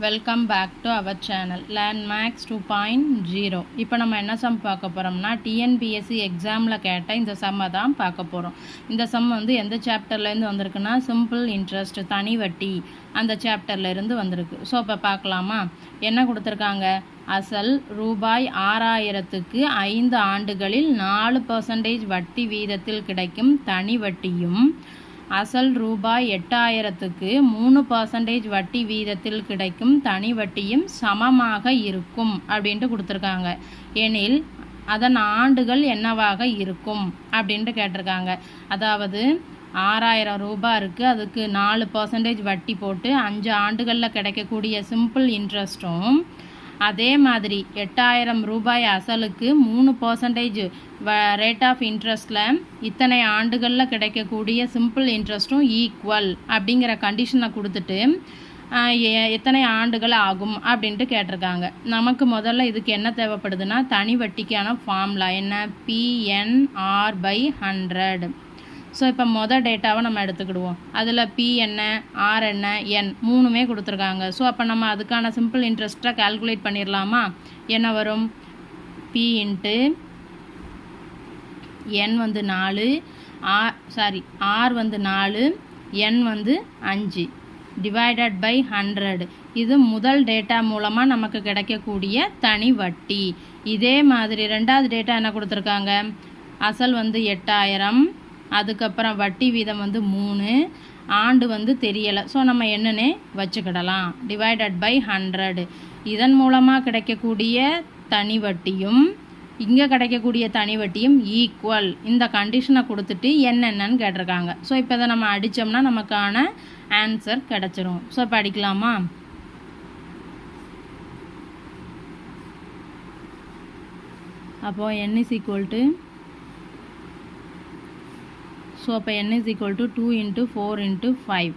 Welcome back to our channel Landmax 2.0. இப்போ நம்ம என்ன சம் பார்க்க போகிறோம்னா டிஎன்பிஎஸ்சி எக்ஸாமில் கேட்ட இந்த சம்மை தான் பார்க்க போகிறோம். இந்த சம் வந்து எந்த சாப்டர்லேருந்து வந்திருக்குன்னா சிம்பிள் இன்ட்ரெஸ்ட் தனி வட்டி அந்த சாப்டர்லேருந்து வந்திருக்கு. ஸோ இப்போ பார்க்கலாமா? என்ன கொடுத்துருக்காங்க? அசல் ரூபாய் 6000க்கு 5 ஆண்டுகளில் 4% வட்டி வீதத்தில் கிடைக்கும் தனி வட்டியும் அசல் ரூபாய் 8000க்கு 3% வட்டி வீதத்தில் கிடைக்கும் தனி வட்டியும் சமமாக இருக்கும் அப்படின்ட்டு கொடுத்துருக்காங்க. எனில் அதன் ஆண்டுகள் என்னவாக இருக்கும் அப்படின்ட்டு கேட்டிருக்காங்க. அதாவது 6000 ரூபாய் இருக்குது, அதுக்கு 4% வட்டி போட்டு 5 ஆண்டுகளில் கிடைக்கக்கூடிய சிம்பிள் இன்ட்ரெஸ்ட்டும், அதே மாதிரி 8000 ரூபாய் அசலுக்கு 3% ரேட் ஆஃப் இன்ட்ரெஸ்ட்டில் இத்தனை ஆண்டுகளில் கிடைக்கக்கூடிய சிம்பிள் இன்ட்ரெஸ்ட்டும் ஈக்குவல் அப்படிங்கிற கண்டிஷனை கொடுத்துட்டு எத்தனை ஆண்டுகள் ஆகும் அப்படின்ட்டு கேட்டிருக்காங்க. நமக்கு முதல்ல இதுக்கு என்ன தேவைப்படுதுன்னா தனி வட்டிக்கான ஃபார்முலா என்ன? PNR/100. ஸோ இப்போ மொதல் டேட்டாவை நம்ம எடுத்துக்கிடுவோம். அதில் P என்ன, R என்ன, N மூணுமே கொடுத்துருக்காங்க. ஸோ அப்போ நம்ம அதுக்கான சிம்பிள் இன்ட்ரெஸ்ட்டை கால்குலேட் பண்ணிடலாமா? என்ன வரும்? P இன்ட்டு N வந்து 4, R வந்து 4, N வந்து 5 டிவைடட் பை 100. இது முதல் டேட்டா மூலமாக நமக்கு கிடைக்கக்கூடிய தனி வட்டி. இதே மாதிரி ரெண்டாவது டேட்டா என்ன கொடுத்துருக்காங்க? அசல் வந்து 8000, அதுக்கப்புறம் வட்டி வீதம் வந்து 3, ஆண்டு வந்து தெரியலை. ஸோ நம்ம என்னன்னே வச்சுக்கிடலாம். Divided by 100. இதன் மூலமாக கிடைக்கக்கூடிய தனி வட்டியும் இங்கே கிடைக்கக்கூடிய தனி வட்டியும் ஈக்குவல். இந்த கண்டிஷனை கொடுத்துட்டு என்னென்னு கேட்டிருக்காங்க. ஸோ இப்போ இதை நம்ம அடித்தோம்னா நமக்கான ஆன்சர் கிடச்சிரும். ஸோ இப்போ அடிக்கலாமா? அப்போது n is equal to so அப்போ n is equal to 2 × 4 × 5.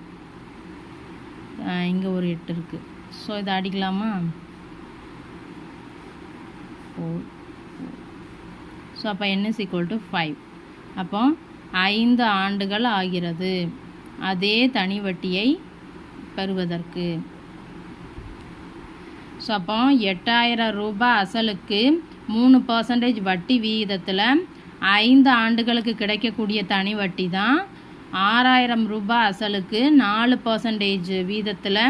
இங்கே ஒரு 8 இருக்குது. ஸோ இதை அடிக்கலாமா? 4. ஸோ அப்போ n is equal to 5. அப்போ 5 ஆண்டுகள் ஆகிறது அதே தனி வட்டியை பெறுவதற்கு. ஸோ அப்போ 8000 ரூபாய் அசலுக்கு 3% வட்டி வீதத்தில் 5 ஆண்டுகளுக்கு கிடைக்கக்கூடிய தனி வட்டி தான் 6000 ரூபாய் அசலுக்கு 4% வீதத்தில்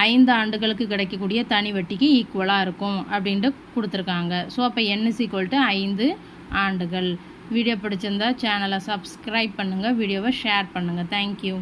5 ஆண்டுகளுக்கு கிடைக்கக்கூடிய தனி வட்டிக்கு ஈக்குவலாக இருக்கும் அப்படின்ட்டு கொடுத்துருக்காங்க. ஸோ அப்போ n is equal to 5 ஆண்டுகள். வீடியோ பிடிச்சிருந்தா சேனலை சப்ஸ்கிரைப் பண்ணுங்கள், வீடியோவை ஷேர் பண்ணுங்கள். தேங்க்யூ.